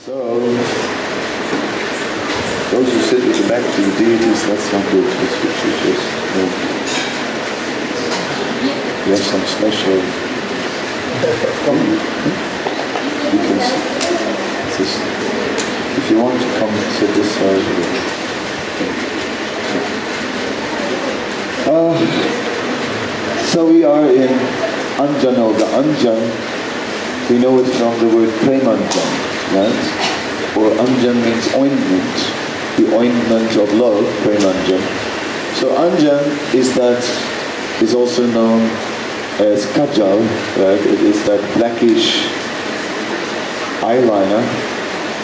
So, those who sit with the back to the deities, that's not good. The scriptures just, we have some special, you can sit, if you want to come sit this side. So we are in Anjanoka. Anjan, we know it from the word premanjan, right? Or Anjan means ointment, the ointment of love, premanjan. So Anjan is also known as kajal, right? It is that blackish eyeliner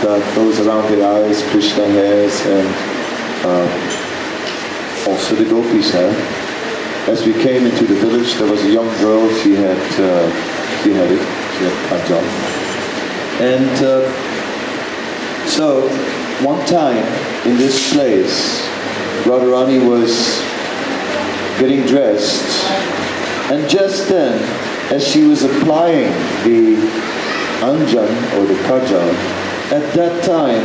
that goes around the eyes, Krishna has, and also the gopis have. As we came into the village, there was a young girl, she had kajal. And so, one time in this place, Radharani was getting dressed, and just then, as she was applying the Anjan or the kajal, at that time,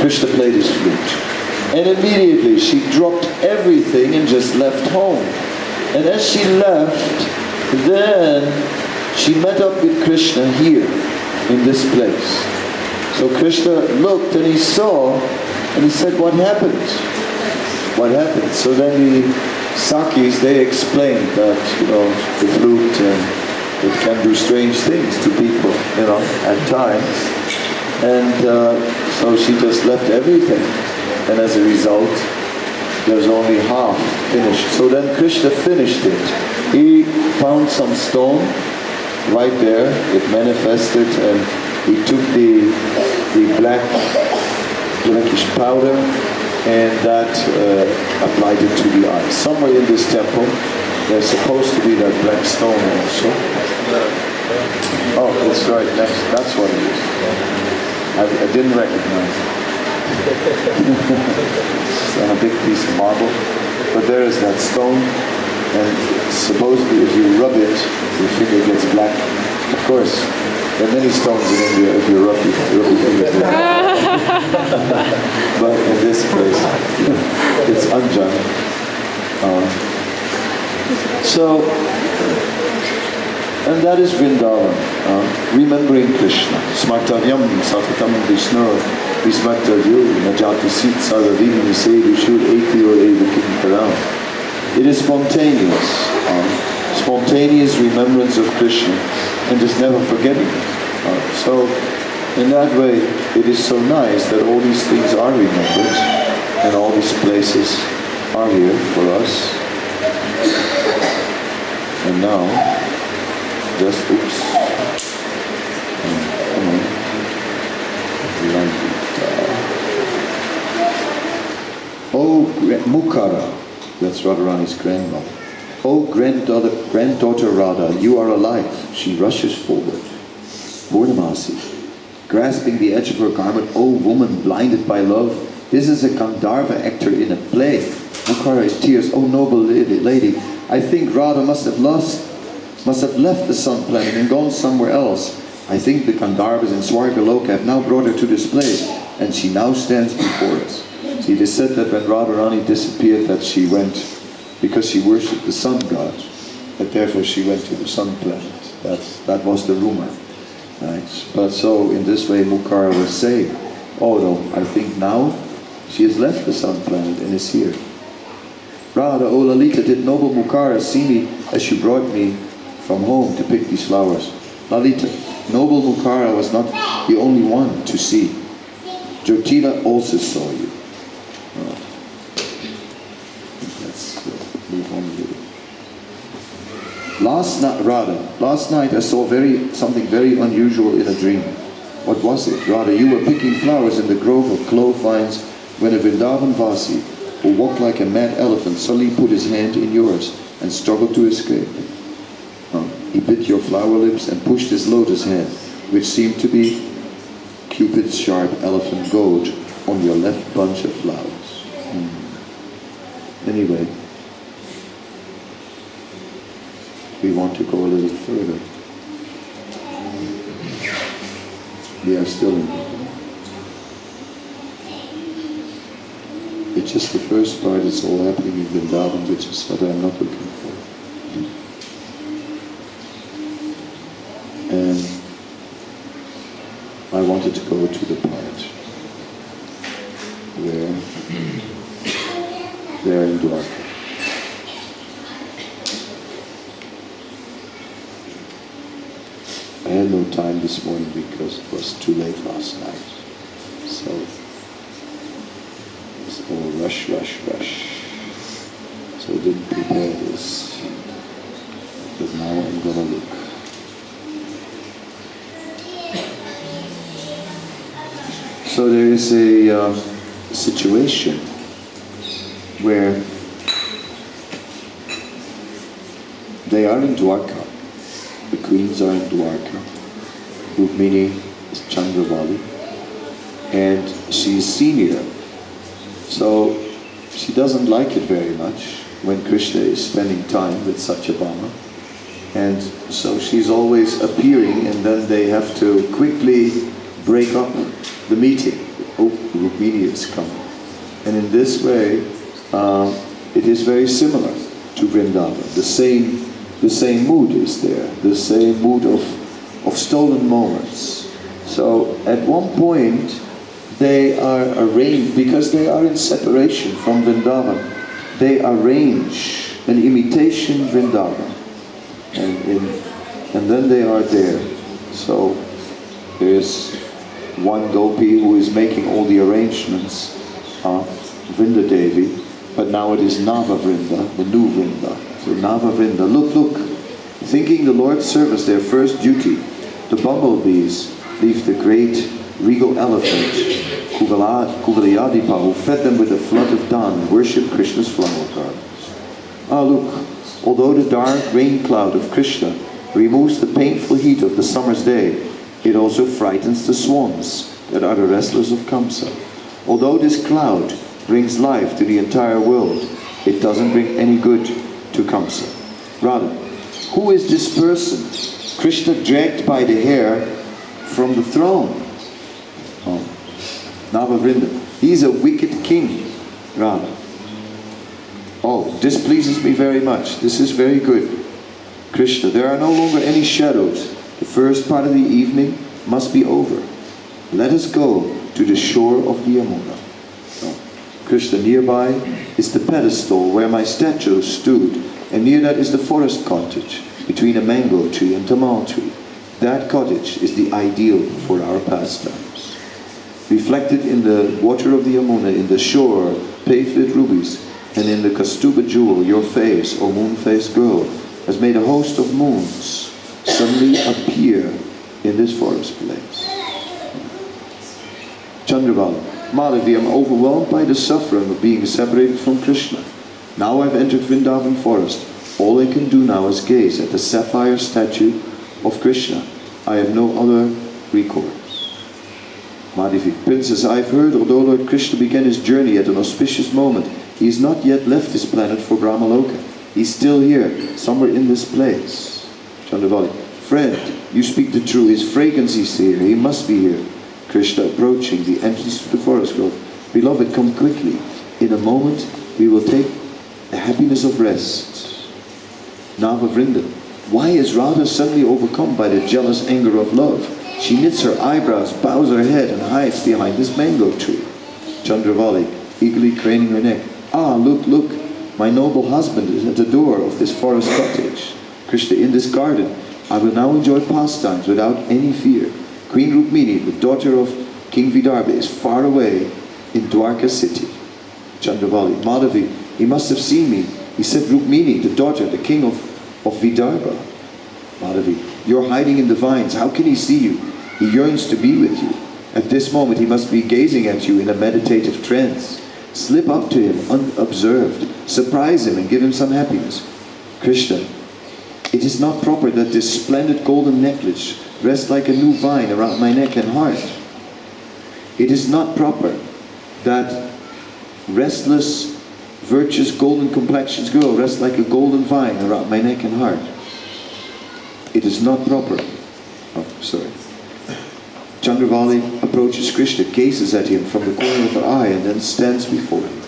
Krishna played his flute. And immediately she dropped everything and just left home. And as she left, then she met up with Krishna here, in this place. So Krishna looked and he saw, and he said, what happened? What happened? So then the Sakis, they explained that, the flute, it can do strange things to people, at times. And so she just left everything. And as a result, there's only half finished. So then Krishna finished it. He found some stone right there. It manifested, and he took the blackish powder, and that applied it to the eyes. Somewhere in this temple, there's supposed to be that black stone also. Oh, that's right. That's what it is. I didn't recognize it. It's on a big piece of marble, but there is that stone, and supposedly if you rub it, your finger gets black. Of course, there are many stones in India if you rub your fingers black. But in this case, it's Anjan. And that is Vrindavan, remembering Krishna. Smartanyam satatam Vishnu. It is spontaneous, spontaneous remembrance of Krishna, and just never forgetting it. So, in that way, it is so nice that all these things are remembered, and all these places are here for us. And now, just oops. Come on. Oh, Mukara, that's Radharani's grandmother. Oh, granddaughter Radha, you are alive. She rushes forward. Purnamasi, grasping the edge of her garment. Oh, woman blinded by love, this is a Gandharva actor in a play. Mukara in tears. Oh, noble lady, I think Radha must have left the sun planet and gone somewhere else. I think the Gandharvas in Swargaloka have now brought her to this place, and she now stands before us. See, it is said that when Radharani disappeared, that she went, because she worshipped the sun god, that therefore she went to the sun planet. That was the rumor. Right? But so, in this way, Mukara was saying, oh no, I think now she has left the sun planet and is here. Radha, oh Lalita, did noble Mukara see me as you brought me from home to pick these flowers? Lalita, noble Mukara was not the only one to see. Jyotila also saw you. Let's move on a little. Last night I saw something very unusual in a dream. What was it? Radha, you were picking flowers in the grove of clove vines when a Vrindavan Vasi, who walked like a mad elephant, suddenly put his hand in yours and struggled to escape. He bit your flower lips and pushed his lotus head, which seemed to be Cupid's sharp elephant goad, on your left bunch of flowers. Anyway, we want to go a little further. We are still in it's just the first part. It's all happening in Vrindavan, which is what I'm not looking for. And I wanted to go to the part where they're in Dwarka. I had no time this morning because it was too late last night. So it's all rush. So I didn't prepare this. But now I'm gonna look. So there is a situation where they are in Dwarka. The queens are in Dwarka. Rukmini is Chandravali, and she is senior. So she doesn't like it very much when Krishna is spending time with Satyabhama. And so she's always appearing, and then they have to quickly break up the meeting. Oh, Rukmini is coming. And in this way, it is very similar to Vrindavan. The same mood is there, the same mood of stolen moments. So at one point, they are arranged, because they are in separation from Vrindavan, they arrange an imitation Vrindavan. And then they are there. So there is one gopi who is making all the arrangements, Vrinda Devi, but now it is Nava Vrinda, the new Vrinda. So Nava Vrinda, look, thinking the Lord's service their first duty, the bumblebees leave the great regal elephant, Kuvalayadipa, who fed them with a flood of dawn and worshipped Krishna's flower gardens. Look, although the dark rain cloud of Krishna removes the painful heat of the summer's day, it also frightens the swans that are the wrestlers of Kamsa. Although this cloud brings life to the entire world, it doesn't bring any good to Kamsa. Rather, who is this person, Krishna dragged by the hair from the throne? Nava Vrinda. He's a wicked king, Rama. Oh, this pleases me very much. This is very good. Krishna, there are no longer any shadows. The first part of the evening must be over. Let us go to the shore of the Yamuna. Krishna, nearby is the pedestal where my statue stood, and near that is the forest cottage between a mango tree and tamal tree. That cottage is the ideal for our pastimes. Reflected in the water of the Yamuna, in the shore paved with rubies, and in the Kastuba jewel, your face, O moon-faced girl, has made a host of moons suddenly appear in this forest place. Chandravali, Madhavi, I'm overwhelmed by the suffering of being separated from Krishna. Now I've entered Vrindavan forest. All I can do now is gaze at the sapphire statue of Krishna. I have no other recourse. Madhavi, Princess, I've heard although Lord Krishna began his journey at an auspicious moment, he has not yet left this planet for Brahmaloka. He's still here, somewhere in this place. Chandravali, friend, you speak the truth. His fragrance is here. He must be here. Krishna approaching the entrance to the forest grove. Beloved, come quickly. In a moment, we will take the happiness of rest. Nava Vrinda, why is Radha suddenly overcome by the jealous anger of love? She knits her eyebrows, bows her head, and hides behind this mango tree. Chandravali, eagerly craning her neck. Look, my noble husband is at the door of this forest cottage. Krishna, in this garden, I will now enjoy pastimes without any fear. Queen Rukmini, the daughter of King Vidarbha, is far away in Dwarka city. Chandravali, Madhavi, he must have seen me. He said Rukmini, the daughter, the king of Vidarbha. Madhavi, you're hiding in the vines. How can he see you? He yearns to be with you. At this moment, he must be gazing at you in a meditative trance. Slip up to him unobserved. Surprise him and give him some happiness. Krishna, it is not proper that this splendid golden necklace rests like a new vine around my neck and heart. It is not proper that restless, virtuous, golden complexioned girl rests like a golden vine around my neck and heart. It is not proper. Chandravali approaches Krishna, gazes at him from the corner of her eye, and then stands before him.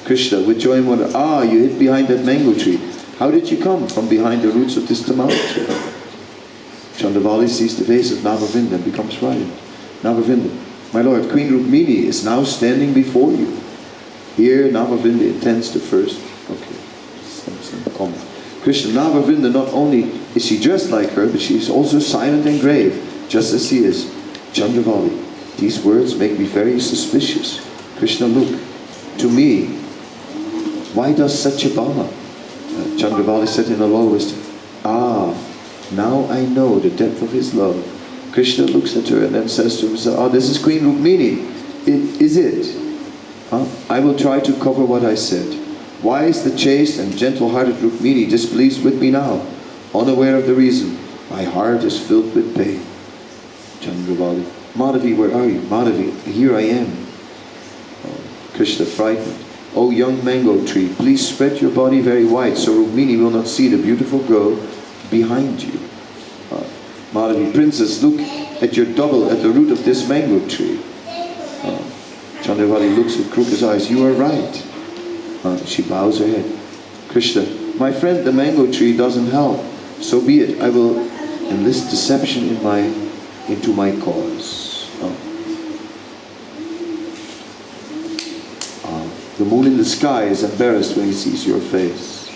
Krishna, with joy and wonder, ah, you hid behind that mango tree. How did you come from behind the roots of this tamarind tree? Chandravali sees the face of Navavrinda and becomes frightened. Navavrinda, my lord, Queen Rukmini is now standing before you. Here Navavrinda intends to first, some comment. Krishna, Navavrinda, not only is she dressed like her, but she is also silent and grave, just as he is. Chandravali, these words make me very suspicious. Krishna, look, to me, why does Satyabhama? Chandravali said in a low voice, ah, now I know the depth of his love. Krishna looks at her and then says to himself, oh, this is Queen Rukmini. Is it? I will try to cover what I said. Why is the chaste and gentle-hearted Rukmini displeased with me now? Unaware of the reason, my heart is filled with pain. Chandravali, Madhavi, where are you? Madhavi, here I am. Krishna, frightened. O young mango tree, please spread your body very wide so Rukmini will not see the beautiful girl behind you. Madhavi, princess, look at your double at the root of this mango tree. Chandravali looks with crooked eyes. You are right. She bows her head. Krishna, my friend, the mango tree doesn't help. So be it. I will enlist deception into my cause. The moon in the sky is embarrassed when he sees your face.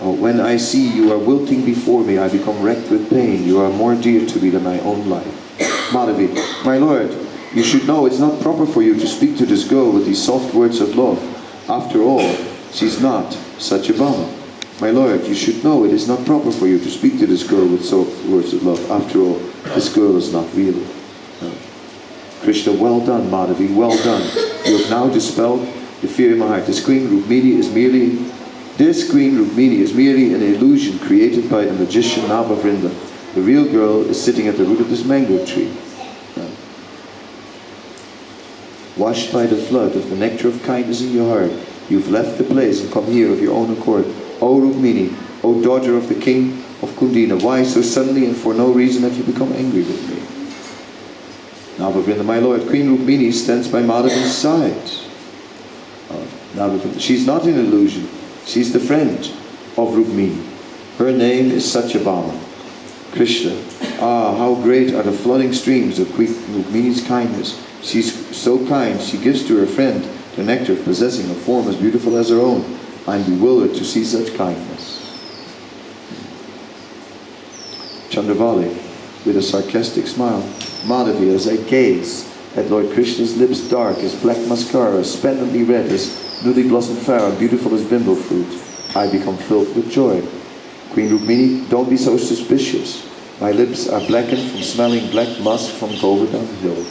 When I see you are wilting before me, I become wrecked with pain. You are more dear to me than my own life. Madhavi, my lord, you should know it's not proper for you to speak to this girl with these soft words of love. After all, she's not Satyabhama. My lord, you should know it is not proper for you to speak to this girl with soft words of love. After all, this girl is not real. Krishna, well done, Madhavi, well done. You have now dispelled the fear in my heart. This Queen Rukmini is merely an illusion created by the magician Navavrinda. The real girl is sitting at the root of this mango tree. Washed by the flood of the nectar of kindness in your heart, you've left the place and come here of your own accord. O Rukmini, O daughter of the king of Kundina, why so suddenly and for no reason have you become angry with me? Navavrinda, my lord, Queen Rukmini stands by Madhavi's side. She's not an illusion. She's the friend of Rukmini. Her name is Satyabhama. Krishna, ah, how great are the flooding streams of Queen Rukmini's kindness. She's so kind, she gives to her friend the nectar of possessing a form as beautiful as her own. I'm bewildered to see such kindness. Chandravali, with a sarcastic smile, Madhavi, as I gaze at Lord Krishna's lips dark as black mascara, splendidly red as newly blossomed flower, beautiful as bimbo fruit, I become filled with joy. Queen Rukmini, don't be so suspicious. My lips are blackened from smelling black musk from Govardhan Hill.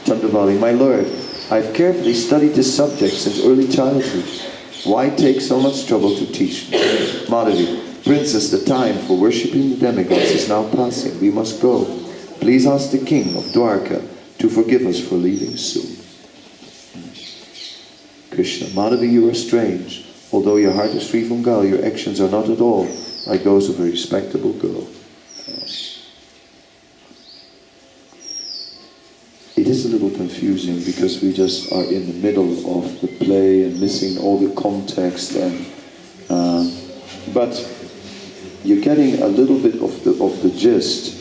Chandravali, my lord, I've carefully studied this subject since early childhood. Why take so much trouble to teach me? Madhavi, princess, the time for worshipping the demigods is now passing. We must go. Please ask the king of Dwarka to forgive us for leaving soon. Krishna, Madhavi, you are strange. Although your heart is free from guile, your actions are not at all like those of a respectable girl. It is a little confusing because we just are in the middle of the play and missing all the context, and but you're getting a little bit of the gist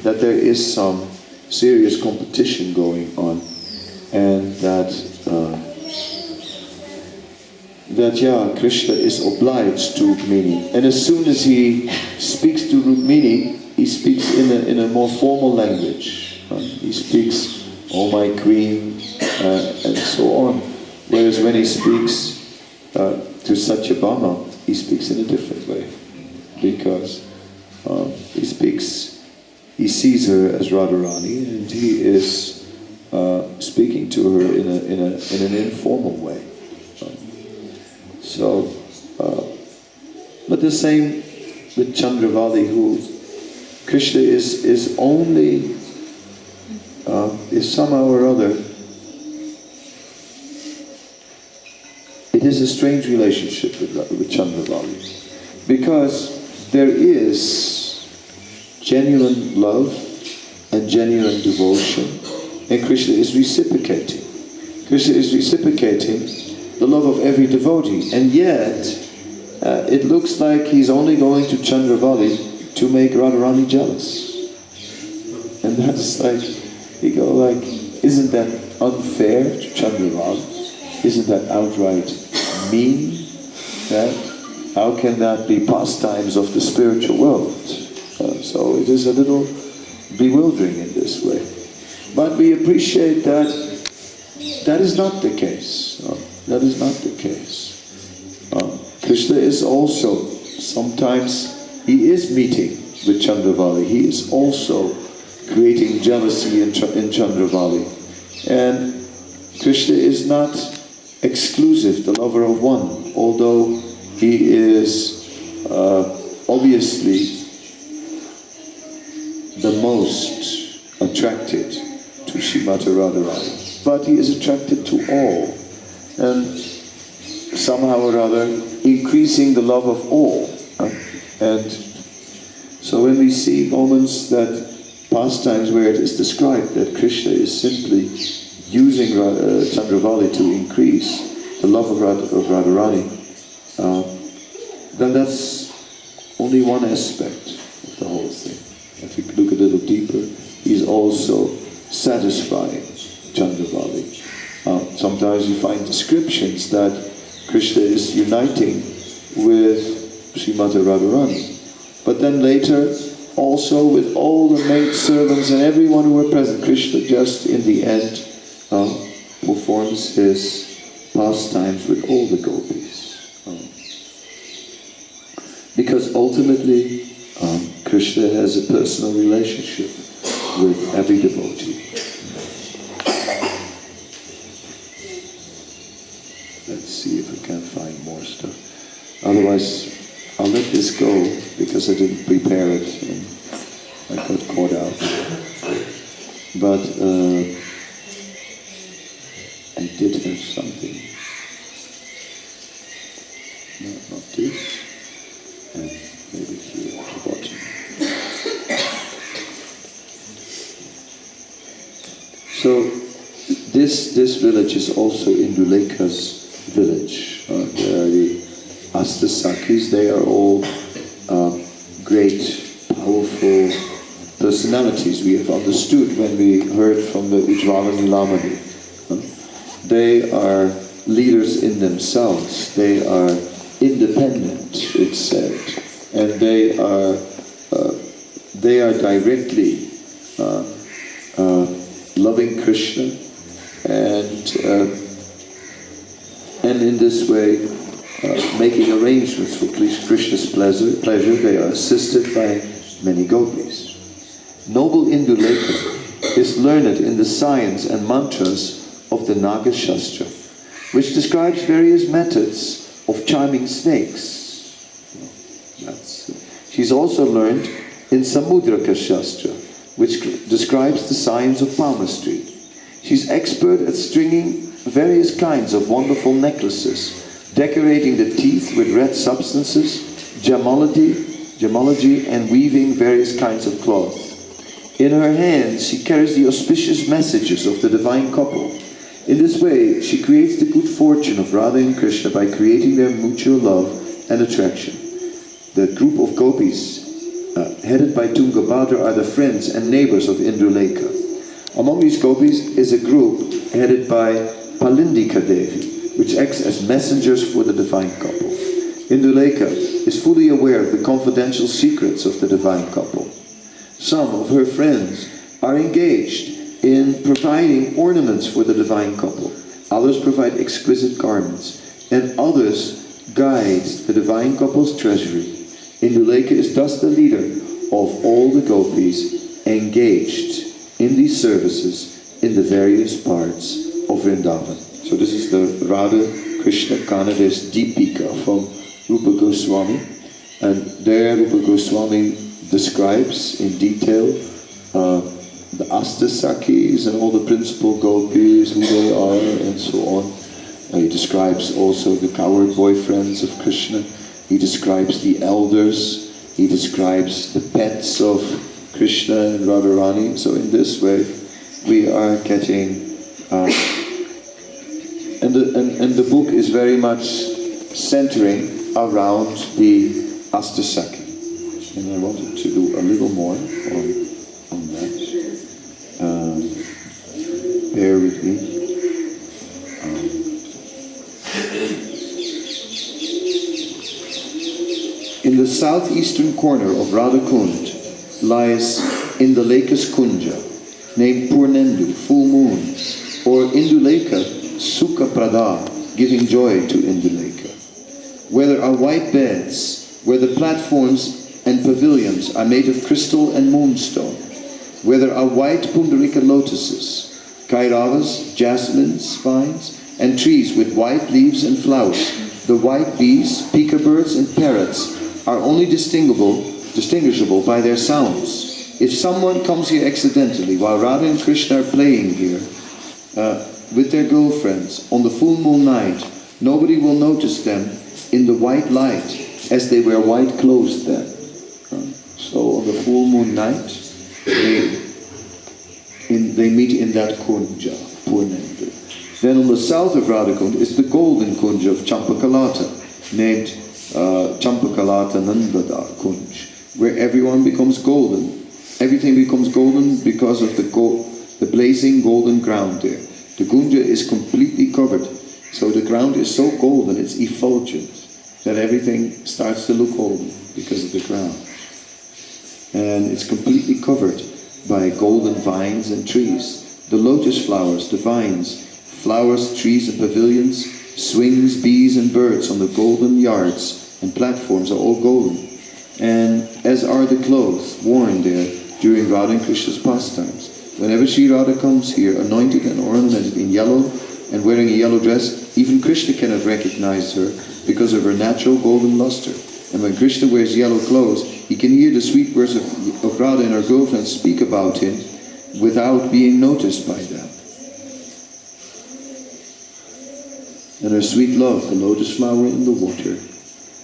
that there is some serious competition going on, and that Krishna is obliged to Rukmini, and as soon as he speaks to Rukmini, he speaks in a more formal language. He speaks, "Oh my queen," and so on. Whereas when he speaks to Satyabhama, he speaks in a different way, because he sees her as Radharani, and he is speaking to her in an informal way. But the same with Chandravali, who Krishna is only, is somehow or other, it is a strange relationship with Chandravali, because there is genuine love and genuine devotion, and Krishna is reciprocating. Krishna is reciprocating the love of every devotee, and yet it looks like he's only going to Chandravali to make Radharani jealous. And that's like, you go like, isn't that unfair to Chandravali? Isn't that outright mean? That how can that be pastimes of the spiritual world? So it is a little bewildering in this way. But we appreciate that that is not the case. That is not the case. Krishna is also, sometimes he is meeting with Chandravali. He is also creating jealousy in Chandravali. And Krishna is not exclusive, the lover of one, although he is obviously the most attracted to Srimati Radharani. But he is attracted to all, and somehow or other increasing the love of all. And so when we see moments that pastimes where it is described that Krishna is simply using Chandravali to increase the love of Radharani, then that's only one aspect of the whole thing. If we look a little deeper, he's also satisfying Chandravali. Sometimes you find descriptions that Krishna is uniting with Srimati Radharani. But then later, also with all the maid servants and everyone who were present, Krishna just in the end performs his pastimes with all the gopis. Because ultimately, Krishna has a personal relationship with every devotee. Let's see if we can find more stuff. Otherwise, I'll let this go because I didn't prepare it and I got caught out. But I did have something. No, not this. And maybe here at the bottom. So this village is also Induleka's village. There are the Astasakis. They are all great, powerful personalities. We have understood when we heard from the Ujjvala Nilamani. They are leaders in themselves. They are independent, it's said, and they are directly loving Krishna, and in this way making arrangements for Krishna's pleasure. They are assisted by many gopis. Noble Induleka is learned in the science and mantras of the Naga Shastra, which describes various methods of charming snakes. She's also learned in Samudraka Shastra, which describes the science of palmistry. She's expert at stringing various kinds of wonderful necklaces, decorating the teeth with red substances, gemology, and weaving various kinds of cloth. In her hands, she carries the auspicious messages of the divine couple. In this way, she creates the good fortune of Radha and Krishna by creating their mutual love and attraction. The group of gopis, headed by Tungabhadra, are the friends and neighbors of Induleka. Among these gopis is a group headed by Palindika Devi, which acts as messengers for the divine couple. Induleka is fully aware of the confidential secrets of the divine couple. Some of her friends are engaged in providing ornaments for the divine couple. Others provide exquisite garments, and others guide the divine couple's treasury. Induleka is thus the leader of all the gopis engaged in these services in the various parts of Vrindavan. So this is the Radha Krishna Kannada's Deepika from Rupa Goswami, and there Rupa Goswami describes in detail the Astasakis and all the principal gopis, who they are, and so on. He describes also the coward boyfriends of Krishna. He describes the elders. He describes the pets of Krishna and Radharani. So in this way, we are getting And the book is very much centering around the Astasaki. And I wanted to do a little more on that. Bear with me. In the southeastern corner of Radhakund lies Induleka's Kunja, named Purnendu, full moon, or Induleka, Sukha Prada, giving joy to Induleka, where there are white beds, where the platforms and pavilions are made of crystal and moonstone, where there are white Pundarika lotuses, Kairavas, jasmines, vines, and trees with white leaves and flowers. The white bees, peacock birds, and parrots are only distinguishable by their sounds. If someone comes here accidentally while Radha and Krishna are playing here with their girlfriends on the full moon night, nobody will notice them in the white light, as they wear white clothes then. So on the full moon night, they meet in that kunja, Purnendu. Then on the south of Radhakund is the golden kunja of Champakalata, named Champakalata Nandada Kunj, where everyone becomes golden. Everything becomes golden because of the blazing golden ground there. The kunja is completely covered, so the ground is so golden, it's effulgent, that everything starts to look golden because of the ground. And it's completely covered by golden vines and trees. The lotus flowers, the vines, flowers, trees and pavilions, swings, bees and birds on the golden yards and platforms are all golden. And as are the clothes worn there during Radha and Krishna's pastimes. Whenever Sri Radha comes here, anointed and ornamented in yellow and wearing a yellow dress, even Krishna cannot recognize her because of her natural golden luster. And when Krishna wears yellow clothes, he can hear the sweet words of Radha and her girlfriends speak about him without being noticed by them. And her sweet love, the lotus flower in the water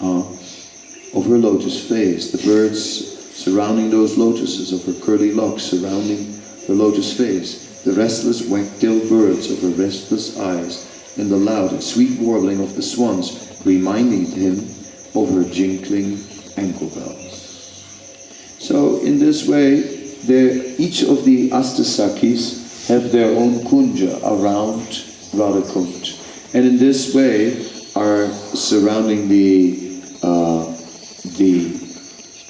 of her lotus face, the birds surrounding those lotuses of her curly locks surrounding her lotus face, the restless wag-tailed birds of her restless eyes, and the loud and sweet warbling of the swans reminding him of her jingling ankle bells. So in this way, each of the Astasakis have their own kunja around Radhakund. And in this way are surrounding the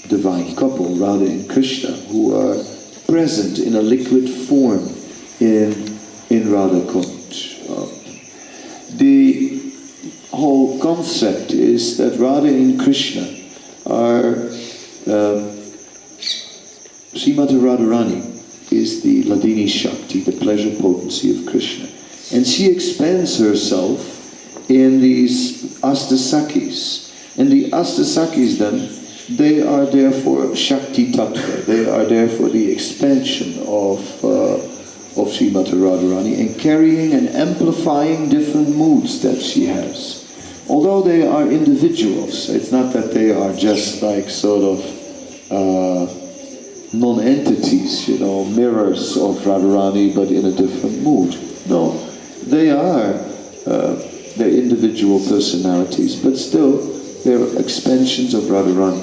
divine couple, Radha and Krishna, who are present in a liquid form in Radhakund. The whole concept is that Radha and Krishna are Srimati Radharani is the Ladini Shakti, the pleasure potency of Krishna. And she expends herself in these Astasakis. And the Astasakis then, they are there for Shakti Tattva. They are there for the expansion of Srimati Radharani and carrying and amplifying different moods that she has. Although they are individuals, it's not that they are just like sort of non-entities, mirrors of Radharani, but in a different mood. No, they are their individual personalities, but still they're expansions of Radharani.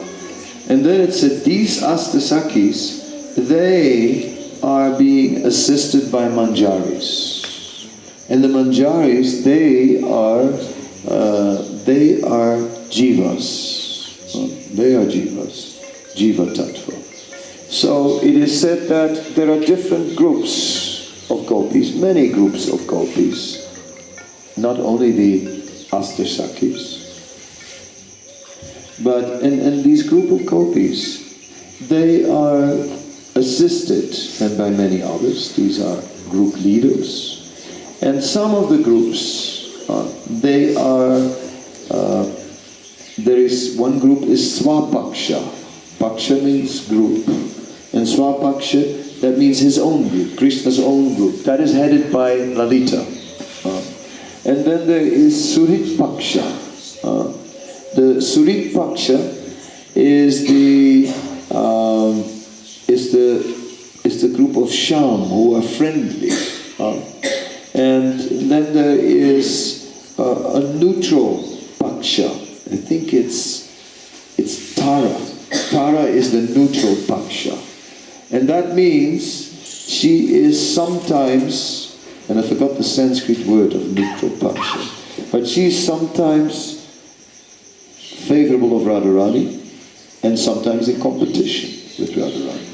And then it said these Astasakis, they are being assisted by Manjaris. And the Manjaris, they are Jivas. They are Jivas, Jiva Tattva. So it is said that there are different groups of gopis, many groups of gopis, not only the Astasakis. But and these group of gopis, they are assisted, and by many others. These are group leaders. And some of the groups, there is one group is Swapaksha. Paksha means group. And Swapaksha, that means his own group, Krishna's own group. That is headed by Lalita. And then there is Surit Paksha. The Surit Paksha is the group of Sham who are friendly. And then there is is a neutral paksha. I think it's Tara. Tara is the neutral paksha. And that means she is sometimes, and I forgot the Sanskrit word of neutral paksha, but she's sometimes favorable of Radharani and sometimes in competition with Radharani.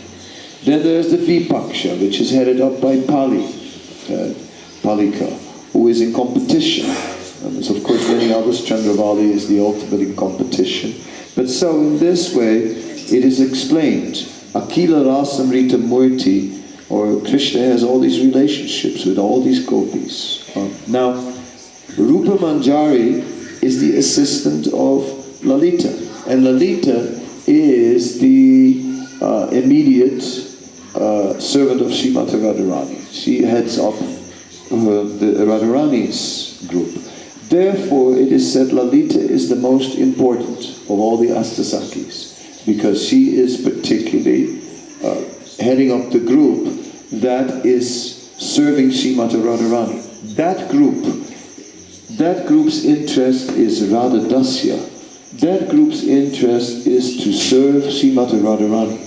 Then there's the Vipaksha, which is headed up by Palika, who is in competition. And there's of course many others. Chandravali is the ultimate in competition. But so in this way, it is explained. Akila Rasamrita Murti, or Krishna has all these relationships with all these gopis. Now, Rupa Manjari is the assistant of Lalita. And Lalita is the immediate servant of Srimati Radharani. She heads up the Radharani's group. Therefore, it is said Lalita is the most important of all the Astasakis, because she is particularly heading up the group that is serving Srimati Radharani. That group's interest is Radha Dasya. That group's interest is to serve Srimati Radharani,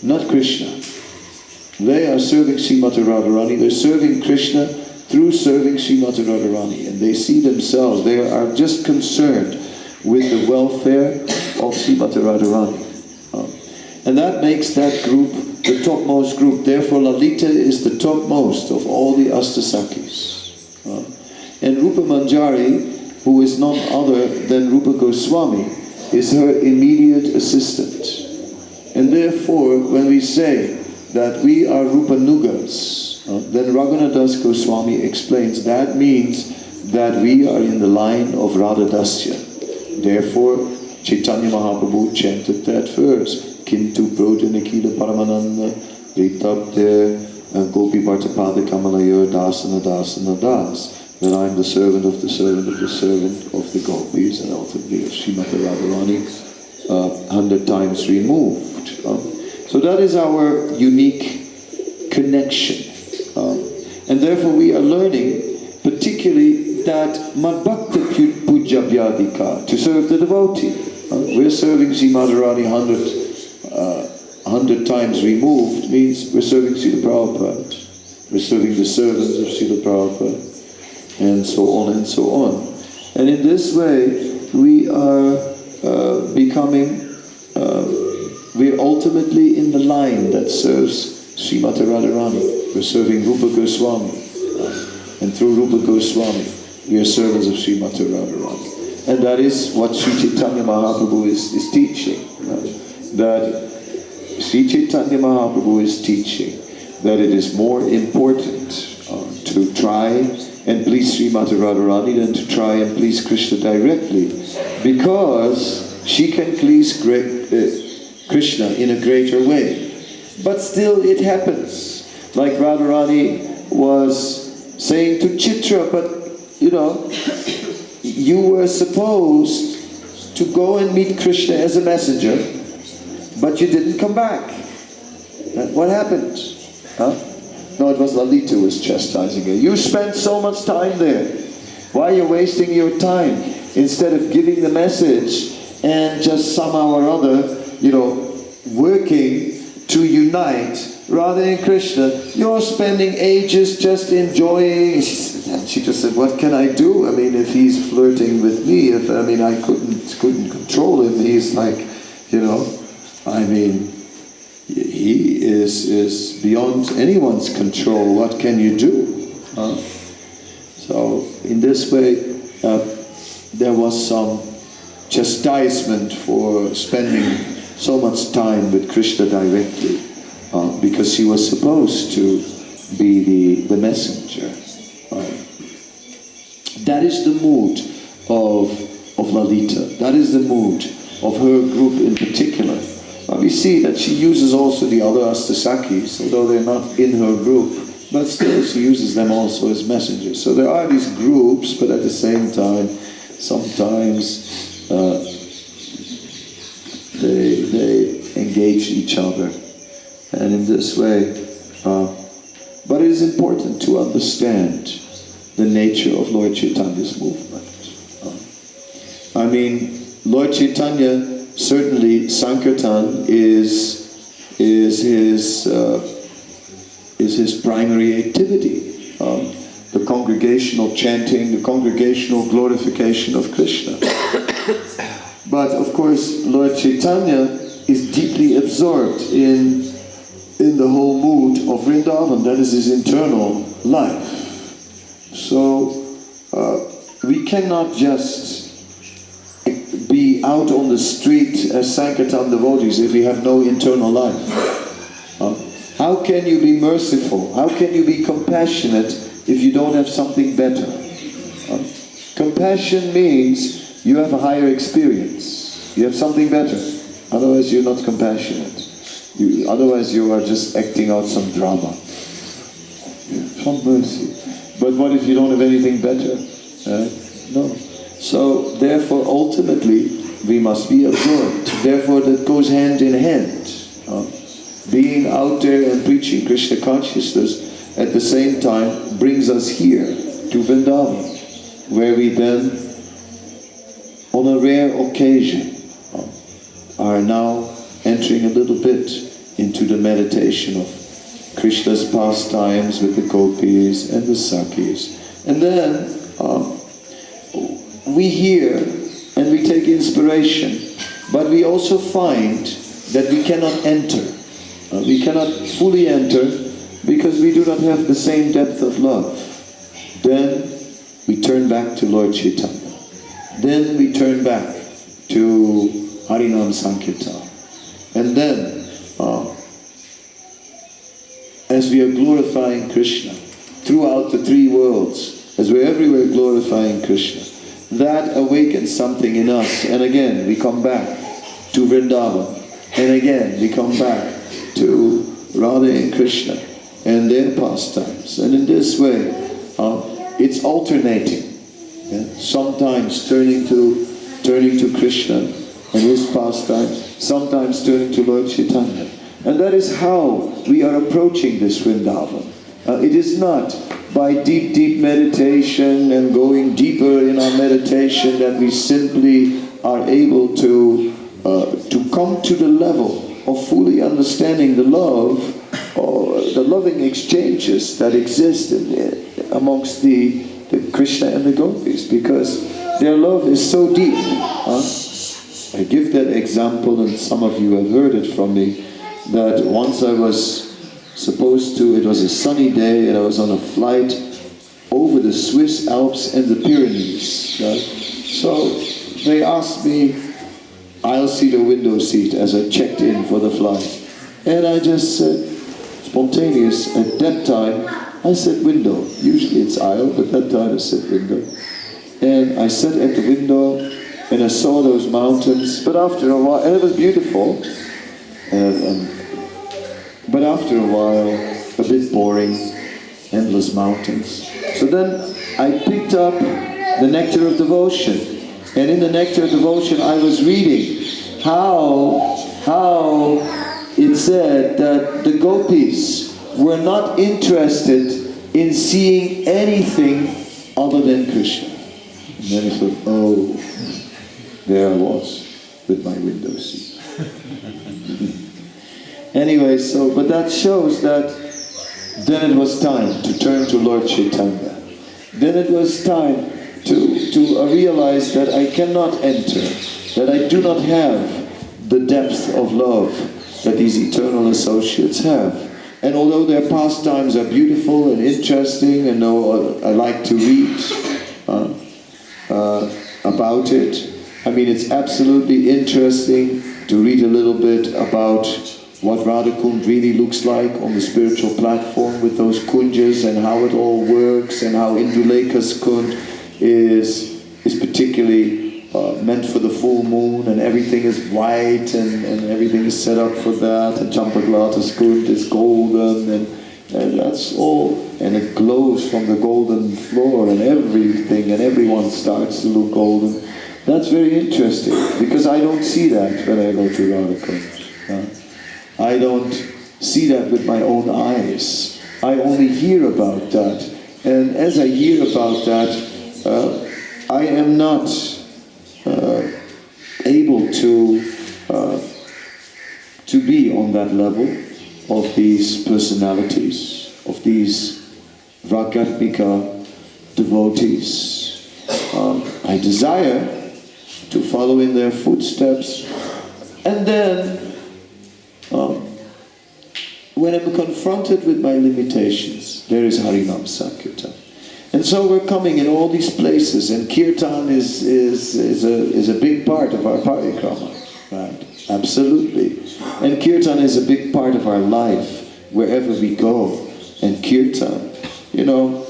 not Krishna. They are serving Srimati Radharani. They're serving Krishna through serving Srimati Radharani. And they see themselves, they are just concerned with the welfare of Srimati Radharani. And that makes that group the topmost group. Therefore, Lalita is the topmost of all the Astasakis. And Rupa Manjari, who is none other than Rupa Goswami, is her immediate assistant. And therefore, when we say that we are Rupa Nugas, then Raghunadas Goswami explains that means that we are in the line of Radha Dasya. Therefore, Chaitanya Mahaprabhu chanted that verse. Kintu Projanakila Paramananda Ritabde Gopi Bhartapada Kamalayor Dasana Dasana Das. That I am the servant of the servant of the servant of the gopis, and ultimately of Srimati Radharani 100 times removed. So that is our unique connection. And therefore we are learning particularly that Madbhakta Pujabhyadika, to serve the devotee. We're serving Srimati Radharani 100 times removed, means we're serving Srila Prabhupada. We're serving the servants of Srila Prabhupada, and so on and so on. And in this way, we are we're ultimately in the line that serves Srimati Radharani. We're serving Rupa Goswami. And through Rupa Goswami, we are servants of Srimati Radharani. And that is what Sri Chaitanya Mahaprabhu is teaching. That Sri Chaitanya Mahaprabhu is teaching that it is more important to try and please Srimati Radharani than to try and please Krishna directly, because she can please Krishna in a greater way. But still it happens. Like Radharani was saying to Chitra, but you were supposed to go and meet Krishna as a messenger, but you didn't come back. What happened? No, it was Lalita who was chastising her. You spent so much time there. Why are you wasting your time? Instead of giving the message and just somehow or other, working to unite Radha and Krishna, you're spending ages just enjoying. And she just said, what can I do? I mean, if he's flirting with me, I couldn't control him. He's like, he is beyond anyone's control. What can you do? So in this way, there was some chastisement for spending so much time with Krishna directly, because she was supposed to be the messenger. That is the mood of Lalita. That is the mood of her group in particular. We see that she uses also the other Astasakis, although they're not in her group, but still she uses them also as messengers. So there are these groups, but at the same time, sometimes they engage each other. And in this way, but it is important to understand the nature of Lord Chaitanya's movement. I mean, Lord Chaitanya, certainly Sankirtan is his primary activity. The congregational chanting, the congregational glorification of Krishna. But of course, Lord Chaitanya is deeply absorbed in the whole mood of Vrindavan. That is his internal life. So we cannot just be out on the street as Sankirtan devotees if we have no internal life. How can you be merciful? How can you be compassionate if you don't have something better? Compassion means you have a higher experience. You have something better. Otherwise you're not compassionate. Otherwise you are just acting out some drama. Some mercy. But what if you don't have anything better? No. So therefore ultimately we must be absorbed. Therefore that goes hand in hand. Being out there and preaching Krishna consciousness at the same time brings us here to Vrindavan, where we then, on a rare occasion, are now entering a little bit into the meditation of Krishna's pastimes with the gopis and the sakis. And then we hear and we take inspiration, but we also find that we cannot enter. We cannot fully enter because we do not have the same depth of love. Then we turn back to Lord Chaitanya. Then we turn back to Harinam Sankirtan. And then, as we are glorifying Krishna throughout the three worlds, as we're everywhere glorifying Krishna, that awakens something in us. And again, we come back to Vrindavan. And again, we come back to Radha and Krishna and their pastimes. And in this way, it's alternating. Yeah? Sometimes turning to Krishna and his pastimes, sometimes turning to Lord Chaitanya. And that is how we are approaching this Vrindavan. It is not by deep meditation and going deeper in our meditation that we simply are able to come to the level of fully understanding the love, or the loving exchanges that exist amongst the Krishna and the gopis, because their love is so deep. I give that example, and some of you have heard it from me, that once I was supposed to, it was a sunny day, and I was on a flight over the Swiss Alps and the Pyrenees. Right? So they asked me, I'll see the window seat as I checked in for the flight. And I just said, spontaneous, at that time, I said window. Usually it's aisle, but that time I said window. And I sat at the window and I saw those mountains, but after a while, and it was beautiful, but after a while, a bit boring, endless mountains. So then I picked up the Nectar of Devotion. And in the Nectar of Devotion, I was reading how it said that the gopis were not interested in seeing anything other than Krishna. And then I thought, oh, there I was with my window seat. Anyway, but that shows that then it was time to turn to Lord Chaitanya. Then it was time to realize that I cannot enter, that I do not have the depth of love that these eternal associates have. And although their pastimes are beautiful and interesting, and I like to read about it, I mean, it's absolutely interesting to read a little bit about what Radha Kund really looks like on the spiritual platform with those kunjas and how it all works, and how Indulekha's Kund is particularly meant for the full moon, and everything is white and everything is set up for that, and Champaglata's Kund is golden, and that's all, and it glows from the golden floor and everything, and everyone starts to look golden. That's very interesting, because I don't see that when I go to Radha Kund. I don't see that with my own eyes. I only hear about that And as I hear about that, I am not able to be on that level of these personalities, of these Ragatmika devotees. I desire to follow in their footsteps, and then when I'm confronted with my limitations, there is Harinam Sankirtan. And so we're coming in all these places, and kirtan is a big part of our parikrama, right? Absolutely. And kirtan is a big part of our life, wherever we go. And kirtan, you know,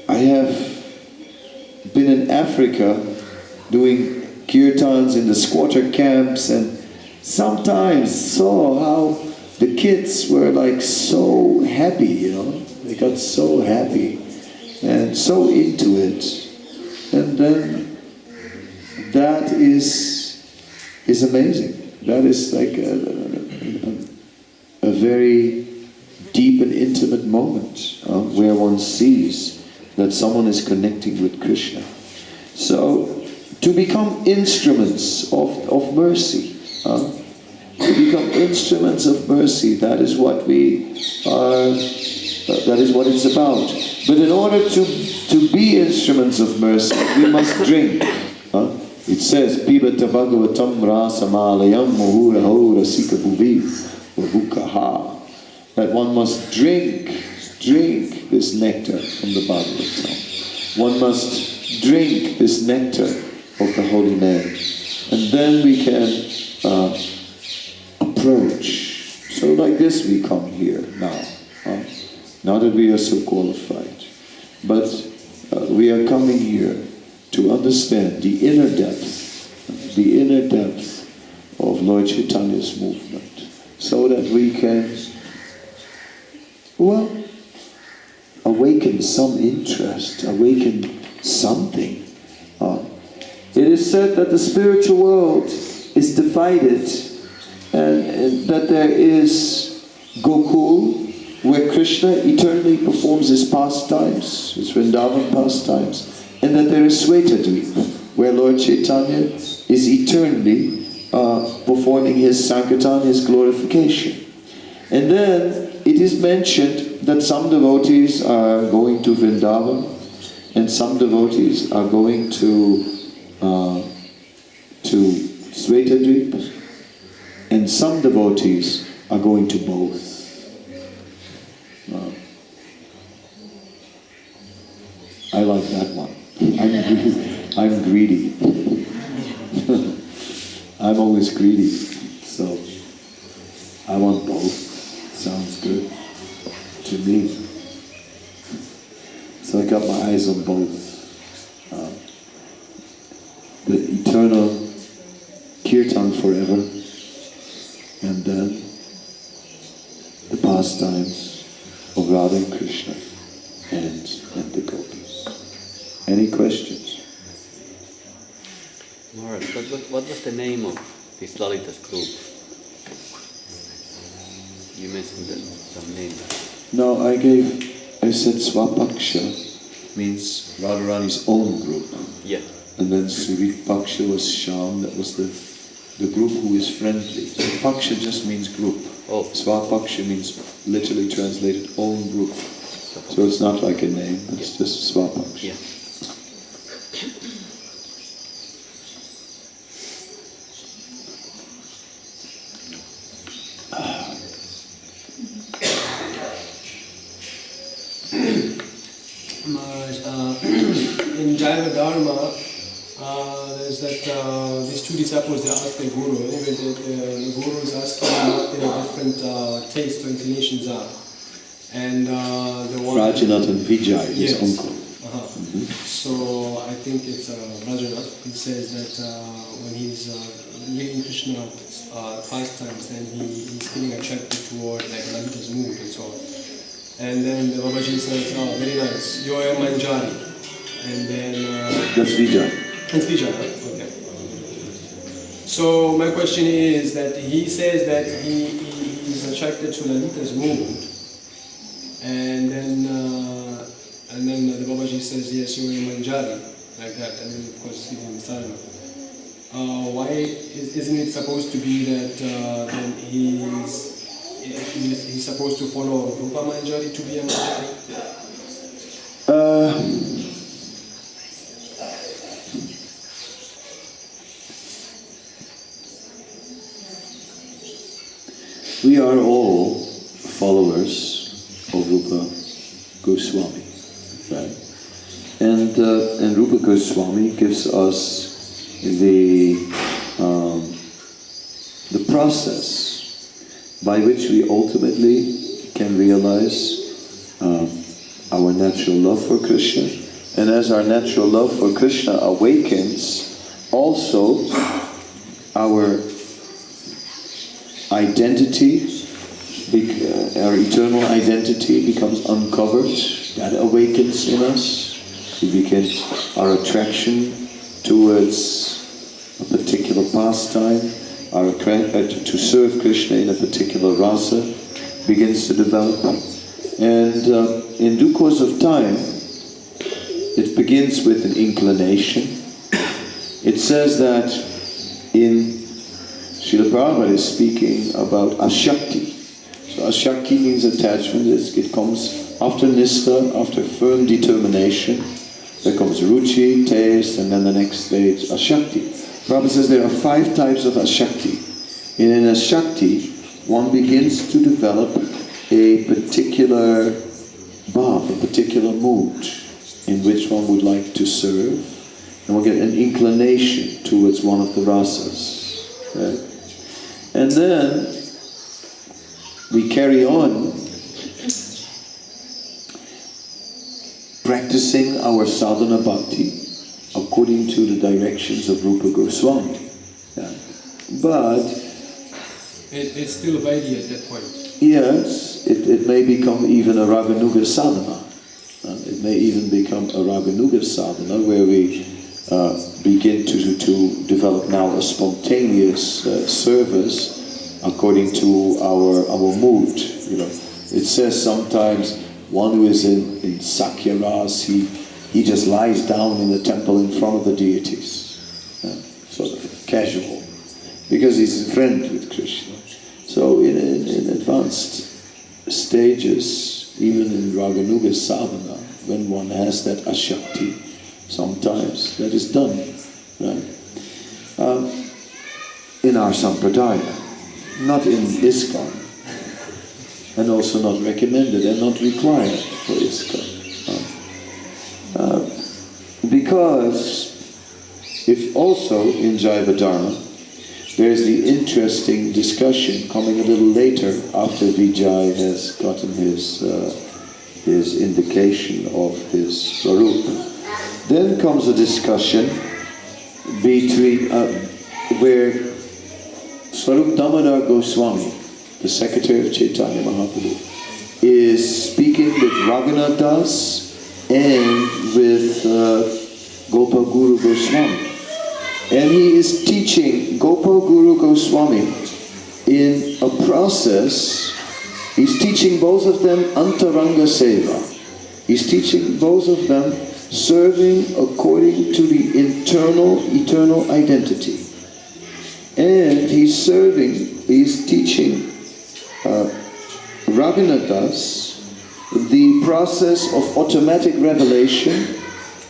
I have been in Africa doing kirtans in the squatter camps, and sometimes saw how the kids were like so happy, you know. They got so happy and so into it. And then that is amazing. That is like a very deep and intimate moment where one sees that someone is connecting with Krishna. So to become instruments of mercy, to become instruments of mercy, that is what we are, that is what it's about. But in order to be instruments of mercy, we must drink. It says, Pibata Bhagavatam Rasamalayam Muhura Rasika Bhuvi Vavukaha. That one must drink this nectar from the Bhagavatam. One must drink this nectar of the holy name. And then we can approach. So like this we come here now. Now that we are so qualified. But we are coming here to understand the inner depth of Lord Chaitanya's movement. So that we can, well, awaken some interest, awaken something. It is said that the spiritual world is divided, and that there is Gokul, where Krishna eternally performs his pastimes, his Vrindavan pastimes, and that there is Svetadvipa, where Lord Chaitanya is eternally performing his Sankirtan, his glorification. And then it is mentioned that some devotees are going to Vrindavan, and some devotees are going to Svetadvipa, and some devotees are going to both. I like that one. I'm greedy. I'm always greedy, so I want both. Sounds good to me. So I got my eyes on both. The eternal kirtan forever, and then the pastimes of Radha and Krishna and the gopis. Any questions? Maharaj, what was the name of this Lalita's group? You mentioned some name. No, I said Swapaksha means Radharani's own group. Yeah. And then Suripaksha was Sham, that was the group who is friendly. So Paksha just means group. Oh. Swapaksha means literally translated own group. So it's not like a name, it's just Swapaksha. Yeah. In Jaiva Dharma, there's that these two disciples, they asked the guru. Anyway, the guru is asking what their different tastes or inclinations are. And the one... Rajanath and Vijay, his uncle. So I think it's Rajanath. He says that when he's reading Krishna pastimes, then he's feeling attracted toward like Lalita's mood and so on. And then the Babaji says, oh, very nice, you are Manjari. And then... That's Vijay. It's Vijay, right? Okay. So my question is that he says that he is attracted to Lalita's mood. And then the Babaji says, yes, you are a manjari, like that, and then of course giving him sadhana. Why isn't it supposed to be that then he's supposed to follow Rupa Manjari to be a manjari? We are all followers of Rupa Goswami, right? And Rupa Goswami gives us the process by which we ultimately can realize our natural love for Krishna, and as our natural love for Krishna awakens, also our identity, our eternal identity becomes uncovered. That awakens in us. Our attraction towards a particular pastime, to serve Krishna in a particular rasa begins to develop. And in due course of time, it begins with an inclination. It says that Srila Prabhupada is speaking about ashakti. So ashakti means attachment. It comes after nistha, after firm determination. There comes ruchi, taste, and then the next stage, ashakti. Prabhupada says there are 5 types of ashakti. In ashakti, one begins to develop a particular bhav, a particular mood in which one would like to serve, and we'll get an inclination towards one of the rasas. Right? And then we carry on practicing our sadhana bhakti according to the directions of Rupa Goswami. Yeah. But it's still Vaidhi at that point. Yes, it may become even a Raganuga sadhana. It may even become a Raganuga sadhana where we begin to develop now a spontaneous service according to our mood. You know, it says sometimes one who is in Sakya Ras, he just lies down in the temple in front of the deities, sort of casual, because he's a friend with Krishna. So in advanced stages, even in Raganuga sadhana, when one has that ashakti, sometimes that is done, right? In our sampradaya, not in ISKCON, and also not recommended and not required for ISKCON. Because if also in Jaiva Dharma, there's the interesting discussion coming a little later after Vijay has gotten his indication of his Swarup. Then comes a discussion between where Swarup Damodar Goswami, the secretary of Chaitanya Mahaprabhu, is speaking with Raghunath Das and with Gopal Guru Goswami. And he is teaching Gopal Guru Goswami in a process. He's teaching both of them Antaranga Seva. He's teaching both of them serving according to the eternal identity. And he's teaching Raghunath Das the process of automatic revelation,